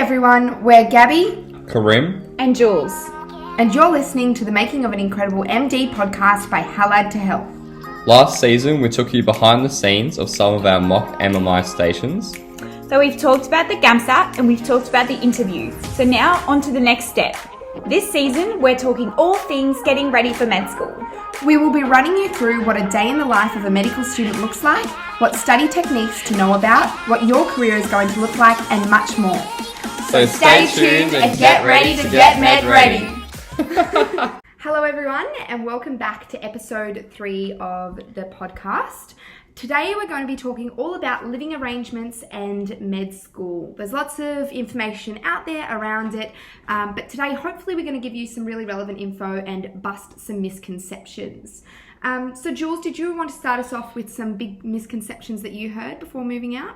everyone, we're Gabby, Karim, and Jules, and you're listening to the Making of an Incredible MD podcast by Allied to Health. Last season we took you behind the scenes of some of our mock MMI stations. So we've talked about the GAMSAT and we've talked about the interviews. So now on to the next step. This season we're talking all things getting ready for med school. We will be running you through what a day in the life of a medical student looks like, what study techniques to know about, what your career is going to look like, and much more. So stay tuned and get ready to get med ready. Hello everyone, and welcome back to episode 3 of the podcast. Today we're going to be talking all about living arrangements and med school. There's lots of information out there around it, but today hopefully we're going to give you some really relevant info and bust some misconceptions. So Jules, did you want to start us off with some big misconceptions that you heard before moving out?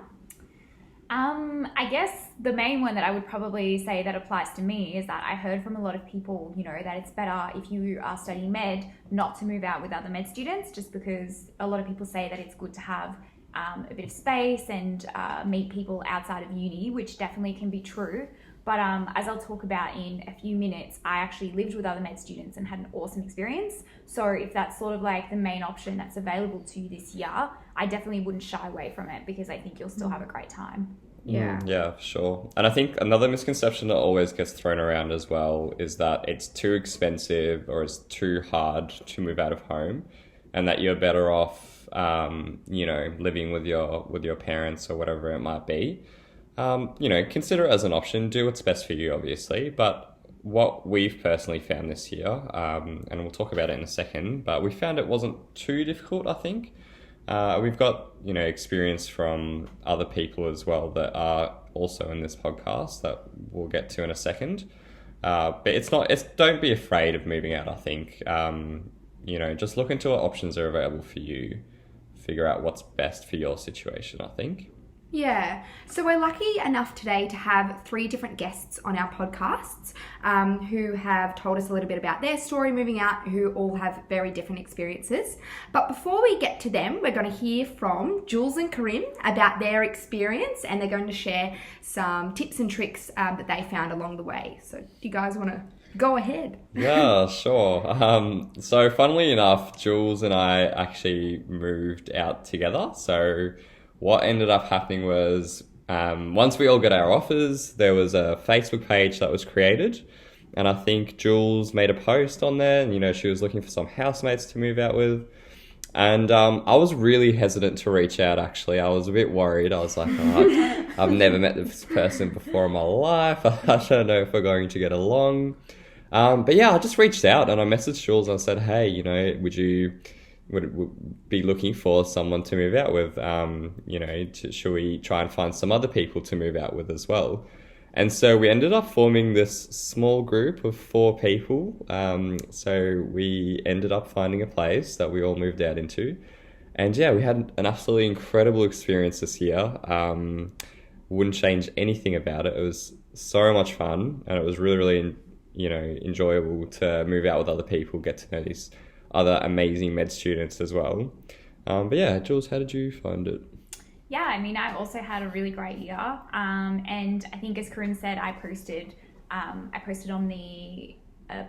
I guess the main one that I would probably say that applies to me is that I heard from a lot of people, that it's better if you are studying med not to move out with other med students, just because a lot of people say that it's good to have a bit of space and meet people outside of uni, which definitely can be true. But as I'll talk about in a few minutes, I actually lived with other med students and had an awesome experience. So if that's sort of like the main option that's available to you this year, I definitely wouldn't shy away from it because I think you'll still have a great time. Yeah, for sure. And I think another misconception that always gets thrown around as well is that it's too expensive or it's too hard to move out of home, and that you're better off, living with your parents or whatever it might be. Consider it as an option. Do what's best for you, obviously. But what we've personally found this year, and we'll talk about it in a second, but we found it wasn't too difficult, I think. We've got, experience from other people as well that are also in this podcast that we'll get to in a second. But don't be afraid of moving out, I think. Just look into what options are available for you. Figure out what's best for your situation, I think. Yeah, so we're lucky enough today to have 3 different guests on our podcasts who have told us a little bit about their story moving out, who all have very different experiences. But before we get to them, we're going to hear from Jules and Karim about their experience, and they're going to share some tips and tricks that they found along the way. So do you guys want to go ahead? Yeah, sure. So funnily enough, Jules and I actually moved out together. So what ended up happening was once we all got our offers, there was a Facebook page that was created. And I think Jules made a post on there. And, she was looking for some housemates to move out with. And I was really hesitant to reach out, actually. I was a bit worried. I was like, I've never met this person before in my life. I don't know if we're going to get along. But yeah, I just reached out and I messaged Jules and I said, hey, would be looking for someone to move out with, should we try and find some other people to move out with as well? And so we ended up forming this small group of 4 people. So we ended up finding a place that we all moved out into. And yeah, we had an absolutely incredible experience this year. Wouldn't change anything about it. It was so much fun, and it was really, really, enjoyable to move out with other people, get to know these other amazing med students as well. But yeah, Jules, how did you find it? Yeah, I also had a really great year. And I think, as Karim said, I posted on the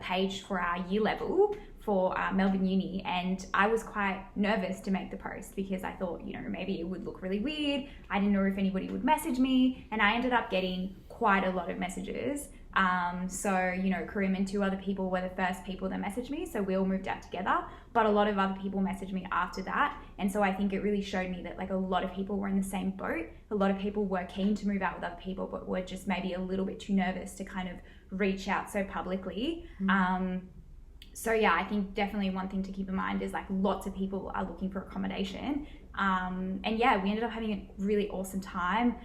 page for our year level for Melbourne Uni, and I was quite nervous to make the post because I thought, maybe it would look really weird. I didn't know if anybody would message me, and I ended up getting quite a lot of messages. Karim and 2 other people were the first people that messaged me. So we all moved out together, but a lot of other people messaged me after that. And so I think it really showed me that a lot of people were in the same boat. A lot of people were keen to move out with other people, but were just maybe a little bit too nervous to kind of reach out so publicly. So yeah, I think definitely one thing to keep in mind is lots of people are looking for accommodation. And yeah, we ended up having a really awesome time.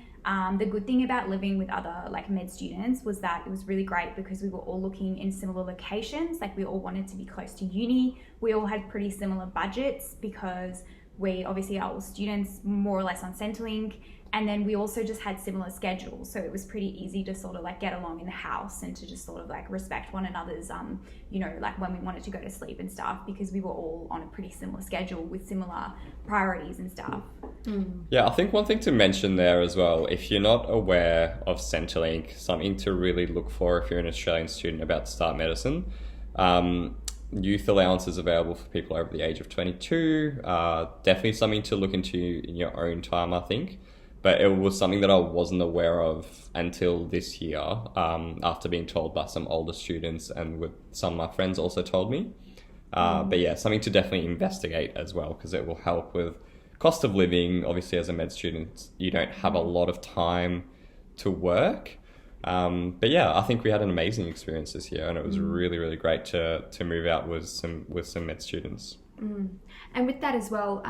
The good thing about living with other med students was that it was really great because we were all looking in similar locations. We all wanted to be close to uni. We all had pretty similar budgets because we obviously are all students more or less on Centrelink. And then we also just had similar schedules. So it was pretty easy to sort of like get along in the house and to just sort of like respect one another's, like when we wanted to go to sleep and stuff, because we were all on a pretty similar schedule with similar priorities and stuff. Yeah, I think one thing to mention there as well, if you're not aware of Centrelink, something to really look for if you're an Australian student about to start medicine, youth allowance is available for people over the age of 22. Definitely something to look into in your own time, I think. But it was something that I wasn't aware of until this year, after being told by some older students, and with some of my friends also told me. But yeah, something to definitely investigate as well, because it will help with cost of living. Obviously, as a med student, you don't have a lot of time to work. But yeah, I think we had an amazing experience this year, and it was really, really great to move out with some med students. And with that as well,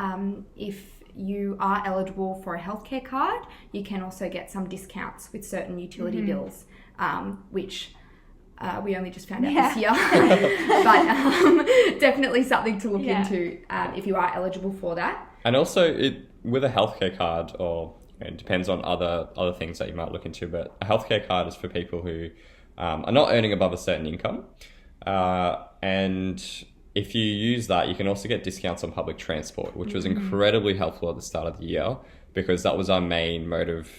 if you are eligible for a healthcare card, you can also get some discounts with certain utility bills, which we only just found out this year. But definitely something to look into if you are eligible for that. And also, with a healthcare card, or it depends on other things that you might look into, but a healthcare card is for people who are not earning above a certain income. And if you use that, you can also get discounts on public transport, which was incredibly helpful at the start of the year, because that was our main mode of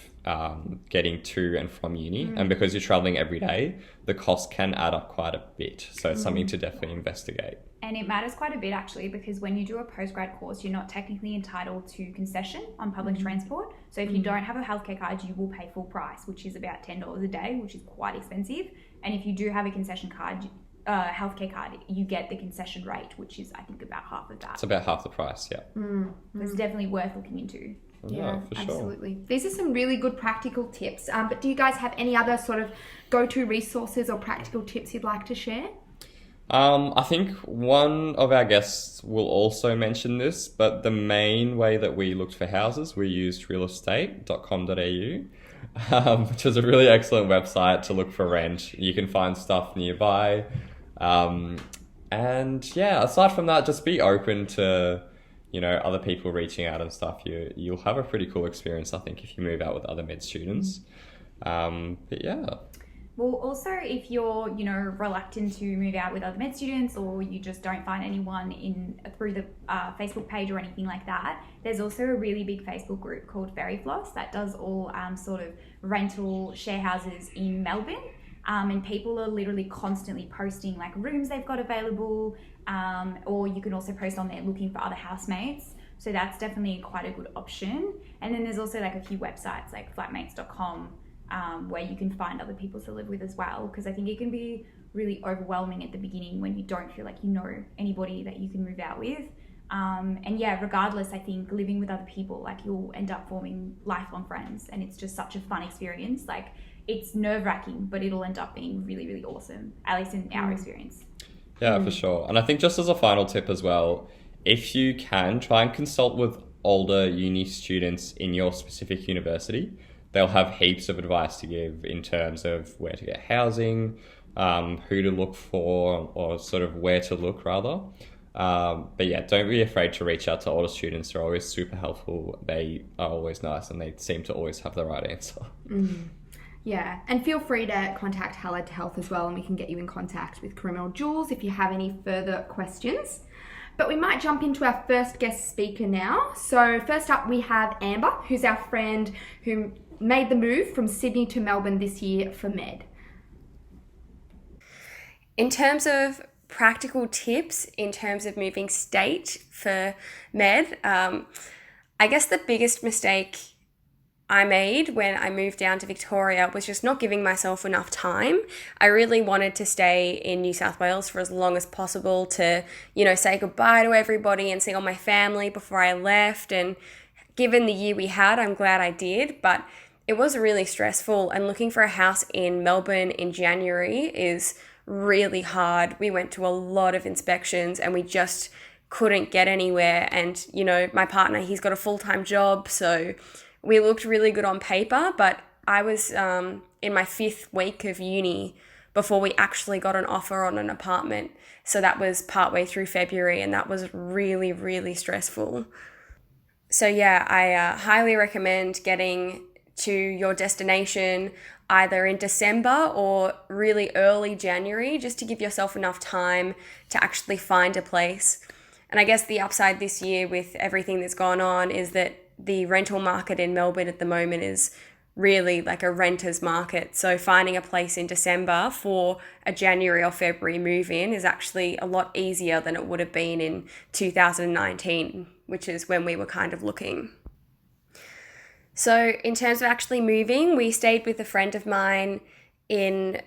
getting to and from uni. And because you're traveling every day, the cost can add up quite a bit. So it's something to definitely investigate. And it matters quite a bit, actually, because when you do a postgrad course, you're not technically entitled to concession on public transport. So if you don't have a healthcare card, you will pay full price, which is about $10 a day, which is quite expensive. And if you do have a concession card, healthcare card, you get the concession rate, which is, I think, about half of that. It's about half the price, yeah. It's definitely worth looking into. Yeah, for sure. Absolutely. These are some really good practical tips. But do you guys have any other sort of go-to resources or practical tips you'd like to share? I think one of our guests will also mention this, but the main way that we looked for houses, we used realestate.com.au, which is a really excellent website to look for rent. You can find stuff nearby. And yeah, aside from that, just be open to, other people reaching out and stuff. You'll have a pretty cool experience, I think, if you move out with other med students. But yeah. Well, also, if you're, reluctant to move out with other med students, or you just don't find anyone through the Facebook page or anything like that, there's also a really big Facebook group called Fairy Floss that does all sort of rental share houses in Melbourne. And people are literally constantly posting like rooms they've got available, or you can also post on there looking for other housemates. So that's definitely quite a good option. And then there's also like a few websites like flatmates.com, where you can find other people to live with as well, because I think it can be really overwhelming at the beginning when you don't feel like you know anybody that you can move out with. And yeah, regardless, I think living with other people, like, you'll end up forming lifelong friends, and it's just such a fun experience. Like, it's nerve-wracking, but it'll end up being really, really awesome, at least in our experience. Yeah, for sure. And I think just as a final tip as well, if you can, try and consult with older uni students in your specific university. They'll have heaps of advice to give in terms of where to get housing, who to look for, or sort of where to look rather. But yeah, don't be afraid to reach out to older students. They're always super helpful. They are always nice, and they seem to always have the right answer. Yeah, and feel free to contact Allied to Health as well, and we can get you in contact with Karim or Jules if you have any further questions. But we might jump into our first guest speaker now. So first up, we have Amber, who's our friend who made the move from Sydney to Melbourne this year for med. In terms of practical tips, in terms of moving state for med, I guess the biggest mistake I made when I moved down to Victoria was just not giving myself enough time. I really wanted to stay in New South Wales for as long as possible to, say goodbye to everybody and see all my family before I left. And given the year we had, I'm glad I did, but it was really stressful, and looking for a house in Melbourne in January is really hard. We went to a lot of inspections and we just couldn't get anywhere. And, my partner, he's got a full-time job, so we looked really good on paper, but I was in my 5th week of uni before we actually got an offer on an apartment. So that was partway through February, and that was really, really stressful. So yeah, I highly recommend getting to your destination either in December or really early January, just to give yourself enough time to actually find a place. And I guess the upside this year with everything that's gone on is that the rental market in Melbourne at the moment is really like a renter's market. So finding a place in December for a January or February move in is actually a lot easier than it would have been in 2019, which is when we were kind of looking. So in terms of actually moving, we stayed with a friend of mine in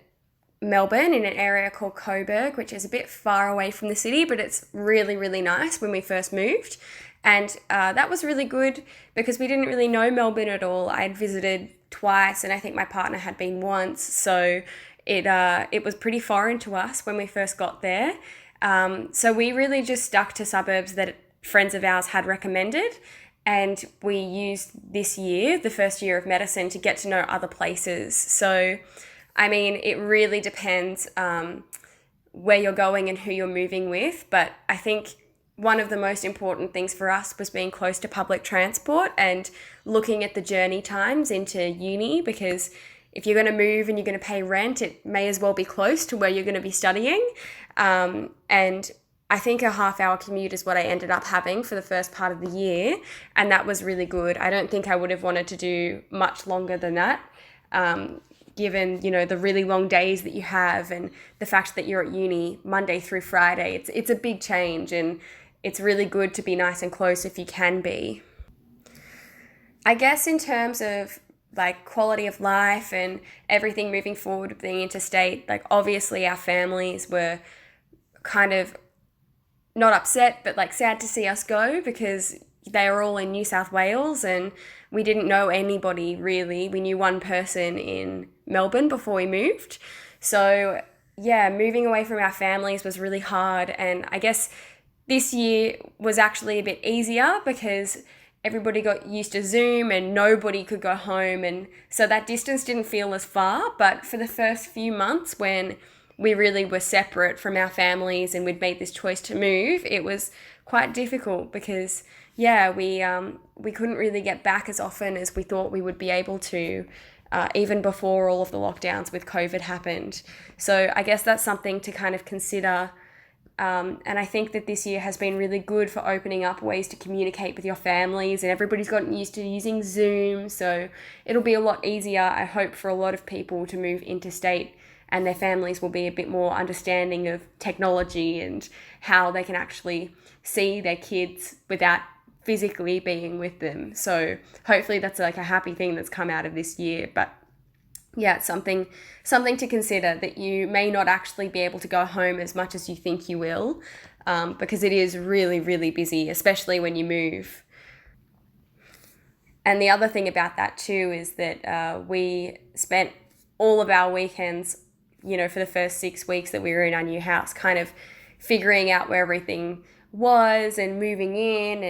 Melbourne in an area called Coburg, which is a bit far away from the city, but it's really, really nice when we first moved. And that was really good because we didn't really know Melbourne at all. I had visited twice and I think my partner had been once. So it was pretty foreign to us when we first got there. So we really just stuck to suburbs that friends of ours had recommended. And we used this year, the first year of medicine, to get to know other places. So, I mean, it really depends where you're going and who you're moving with. But I think one of the most important things for us was being close to public transport and looking at the journey times into uni, because if you're going to move and you're going to pay rent, it may as well be close to where you're going to be studying. And I think a half-hour commute is what I ended up having for the first part of the year, and that was really good. I don't think I would have wanted to do much longer than that, given, you know, the really long days that you have and the fact that you're at uni Monday through Friday. It's a big change, and it's really good to be nice and close if you can be. I guess in terms of like quality of life and everything moving forward with being interstate, like obviously our families were kind of not upset, but like sad to see us go because they were all in New South Wales and we didn't know anybody really. We knew one person in Melbourne before we moved. So yeah, moving away from our families was really hard. And I guess this year was actually a bit easier because everybody got used to Zoom and nobody could go home. And so that distance didn't feel as far. But for the first few months when we really were separate from our families and we'd made this choice to move, it was quite difficult because, yeah, we couldn't really get back as often as we thought we would be able to, even before all of the lockdowns with COVID happened. So I guess that's something to kind of consider. And I think that this year has been really good for opening up ways to communicate with your families, and everybody's gotten used to using Zoom. So it'll be a lot easier, I hope, for a lot of people to move interstate, and their families will be a bit more understanding of technology and how they can actually see their kids without physically being with them. So hopefully that's like a happy thing that's come out of this year. But yeah, it's something to consider, that you may not actually be able to go home as much as you think you will, because it is really, really busy, especially when you move. And the other thing about that too is that we spent all of our weekends, you know, for the first 6 weeks that we were in our new house, kind of figuring out where everything was and moving in,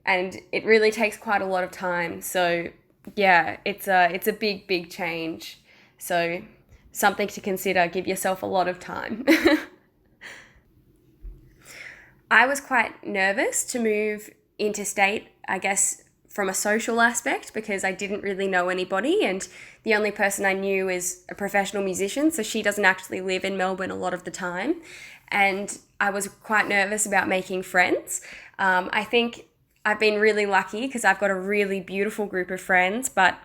and it really takes quite a lot of time. So yeah, it's a big change. So something to consider, give yourself a lot of time. I was quite nervous to move interstate, I guess, from a social aspect, because I didn't really know anybody, and the only person I knew is a professional musician, so she doesn't actually live in Melbourne a lot of the time, and I was quite nervous about making friends. I think I've been really lucky because I've got a really beautiful group of friends, but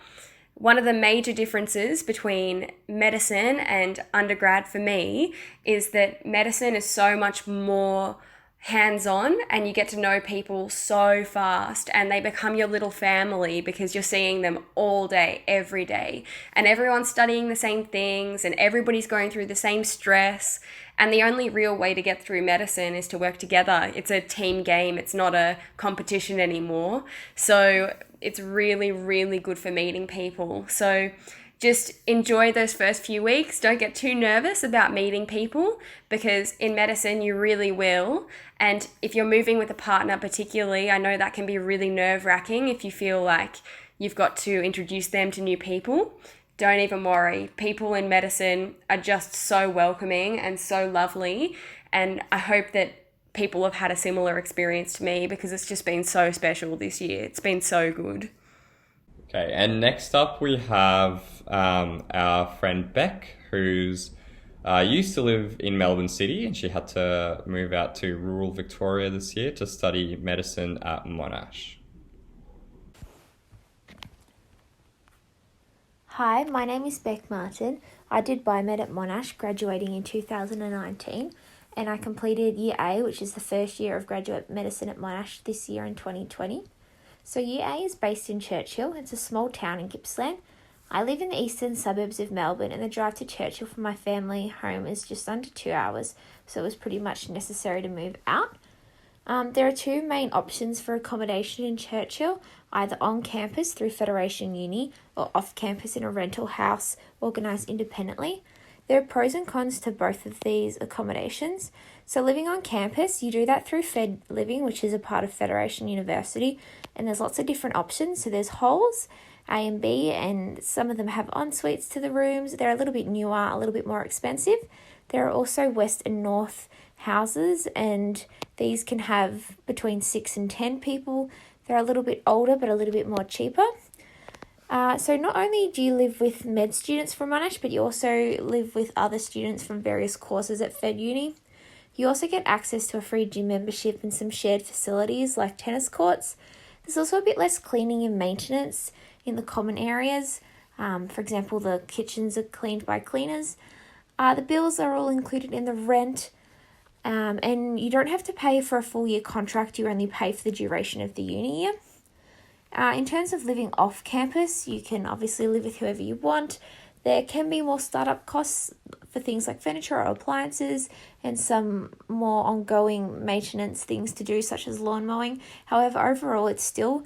one of the major differences between medicine and undergrad for me is that medicine is so much more hands-on, and you get to know people so fast, and they become your little family because you're seeing them all day, every day, and everyone's studying the same things and everybody's going through the same stress, and the only real way to get through medicine is to work together. It's a team game. It's not a competition anymore. So it's really, really good for meeting people. So just enjoy those first few weeks. Don't get too nervous about meeting people, because in medicine you really will. And if you're moving with a partner particularly, I know that can be really nerve-wracking if you feel like you've got to introduce them to new people. Don't even worry. People in medicine are just so welcoming and so lovely. And I hope that people have had a similar experience to me, because it's just been so special this year. It's been so good. Okay, and next up we have our friend Beck, who's used to live in Melbourne City, and she had to move out to rural Victoria this year to study medicine at Monash. Hi, my name is Beck Martin. I did biomed at Monash, graduating in 2019, and I completed Year A, which is the first year of graduate medicine at Monash this year in 2020. So Year A is based in Churchill. It's a small town in Gippsland. I live in the eastern suburbs of Melbourne, and the drive to Churchill from my family home is just under 2 hours, so it was pretty much necessary to move out. There are two main options for accommodation in Churchill, either on campus through Federation Uni or off campus in a rental house organised independently. There are pros and cons to both of these accommodations. So living on campus, you do that through Fed Living, which is a part of Federation University, and there's lots of different options. So there's halls, A and B, and some of them have en-suites to the rooms. They're a little bit newer, a little bit more expensive. There are also west and north houses, and these can have between 6 and 10 people. They're a little bit older, but a little bit more cheaper. So not only do you live with med students from Monash, but you also live with other students from various courses at Fed Uni. You also get access to a free gym membership and some shared facilities like tennis courts. There's also a bit less cleaning and maintenance in the common areas. For example, the kitchens are cleaned by cleaners. The bills are all included in the rent. And you don't have to pay for a full year contract, you only pay for the duration of the uni year. In terms of living off campus, you can obviously live with whoever you want. There can be more startup costs for things like furniture or appliances, and some more ongoing maintenance things to do, such as lawn mowing. However, overall, it still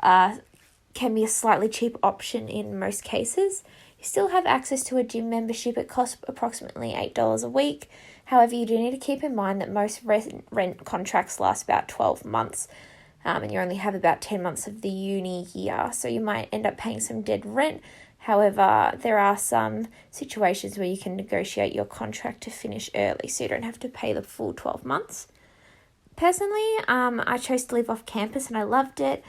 can be a slightly cheap option in most cases. You still have access to a gym membership. It costs approximately $8 a week. However, you do need to keep in mind that most rent contracts last about 12 months, and you only have about 10 months of the uni year, so you might end up paying some dead rent. However, there are some situations where you can negotiate your contract to finish early, so you don't have to pay the full 12 months. Personally, I chose to live off campus and I loved it.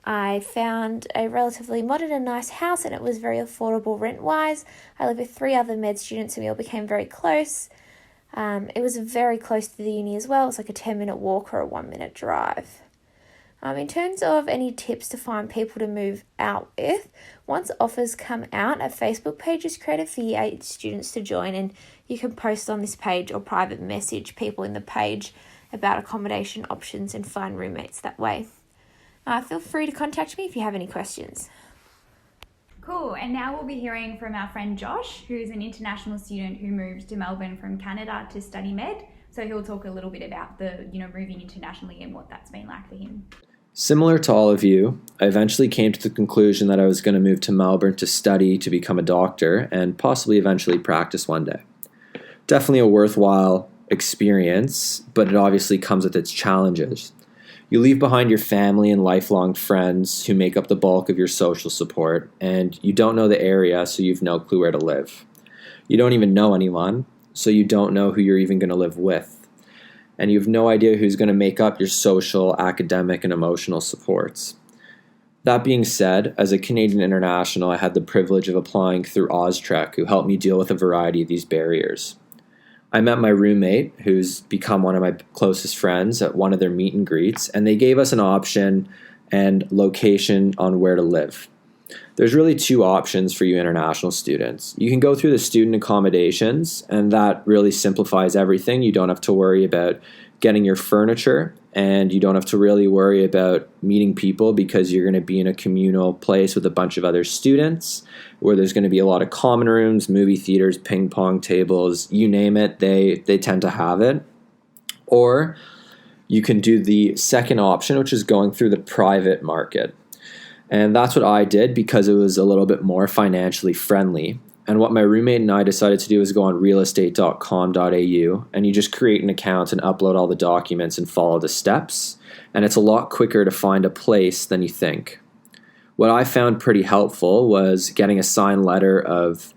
I found a relatively modern and nice house, and it was very affordable rent-wise. I lived with 3 other med students and we all became very close. It was very close to the uni as well. It's like a 10-minute walk or a 1-minute drive. In terms of any tips to find people to move out with, once offers come out, a Facebook page is created for Year 8 students to join, and you can post on this page or private message people in the page about accommodation options and find roommates that way. Feel free to contact me if you have any questions. Cool, and now we'll be hearing from our friend Josh, who's an international student who moved to Melbourne from Canada to study med. So he'll talk a little bit about moving internationally and what that's been like for him. Similar to all of you, I eventually came to the conclusion that I was going to move to Melbourne to study to become a doctor and possibly eventually practice one day. Definitely a worthwhile experience, but it obviously comes with its challenges. You leave behind your family and lifelong friends who make up the bulk of your social support, and you don't know the area, so you've no clue where to live. You don't even know anyone, so you don't know who you're even going to live with. And you have no idea who's going to make up your social, academic, and emotional supports. That being said, as a Canadian international, I had the privilege of applying through Austrec, who helped me deal with a variety of these barriers. I met my roommate, who's become one of my closest friends, at one of their meet and greets, and they gave us an option and location on where to live. There's really 2 options for you international students. You can go through the student accommodations, and that really simplifies everything. You don't have to worry about getting your furniture, and you don't have to really worry about meeting people because you're going to be in a communal place with a bunch of other students where there's going to be a lot of common rooms, movie theaters, ping pong tables, you name it, they tend to have it. Or you can do the second option, which is going through the private market. And that's what I did because it was a little bit more financially friendly. And what my roommate and I decided to do is go on realestate.com.au, and you just create an account and upload all the documents and follow the steps. And it's a lot quicker to find a place than you think. What I found pretty helpful was getting a signed letter of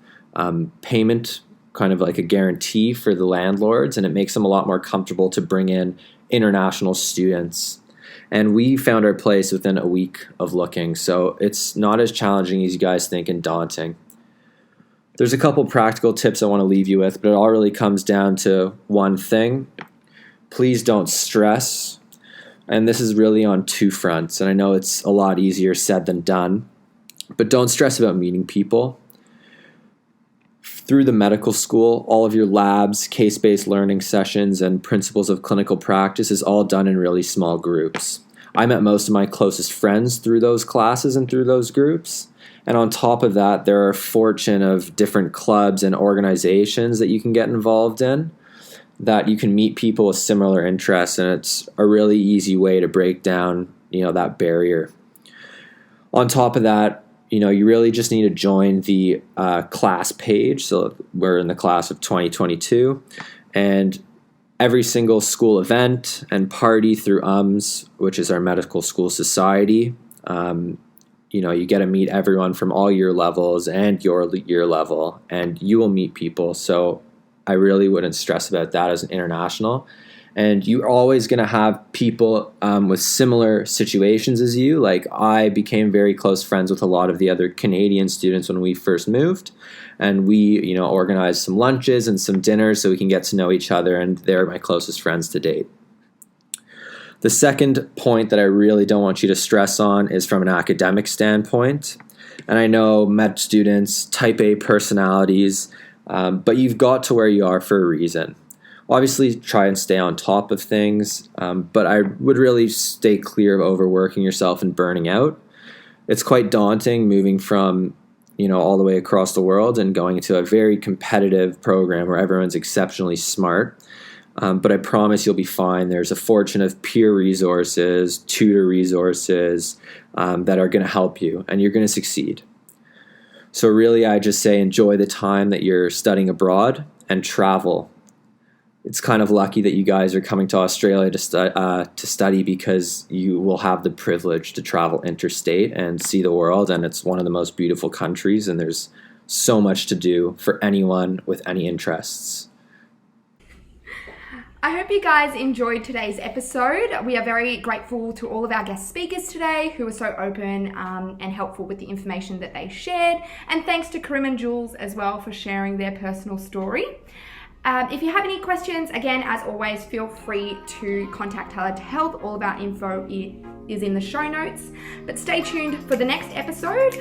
payment, kind of like a guarantee for the landlords, and it makes them a lot more comfortable to bring in international students. And we found our place within a week of looking, so it's not as challenging as you guys think and daunting. There's a couple practical tips I want to leave you with, but it all really comes down to one thing. Please don't stress. And this is really on two fronts. And I know it's a lot easier said than done, but don't stress about meeting people. Through the medical school, all of your labs, case-based learning sessions, and principles of clinical practice is all done in really small groups. I met most of my closest friends through those classes and through those groups. And on top of that, there are a fortune of different clubs and organizations that you can get involved in, that you can meet people with similar interests, and it's a really easy way to break down, that barrier. On top of that, you really just need to join the class page. So we're in the class of 2022, and every single school event and party through UMS, which is our medical school society, you get to meet everyone from all year levels and your year level, and you will meet people. So I really wouldn't stress about that as an international. And you're always going to have people with similar situations as you. Like, I became very close friends with a lot of the other Canadian students when we first moved. And we, organized some lunches and some dinners so we can get to know each other. And they're my closest friends to date. The second point that I really don't want you to stress on is from an academic standpoint. And I know med students, type A personalities, but you've got to where you are for a reason. Obviously, try and stay on top of things, but I would really stay clear of overworking yourself and burning out. It's quite daunting moving from, all the way across the world and going into a very competitive program where everyone's exceptionally smart. But I promise you'll be fine. There's a fortune of peer resources, tutor resources that are going to help you, and you're going to succeed. So really, I just say enjoy the time that you're studying abroad and travel. It's kind of lucky that you guys are coming to Australia to study, because you will have the privilege to travel interstate and see the world, and it's one of the most beautiful countries, and there's so much to do for anyone with any interests. I hope you guys enjoyed today's episode. We are very grateful to all of our guest speakers today who were so open and helpful with the information that they shared. And thanks to Karim and Jules as well for sharing their personal story. If you have any questions, again, as always, feel free to contact Tailored to Health. All of our info is in the show notes. But stay tuned for the next episode,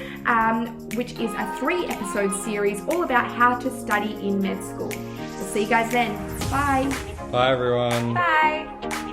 which is a 3-episode series all about how to study in med school. We'll see you guys then. Bye. Bye, everyone. Bye.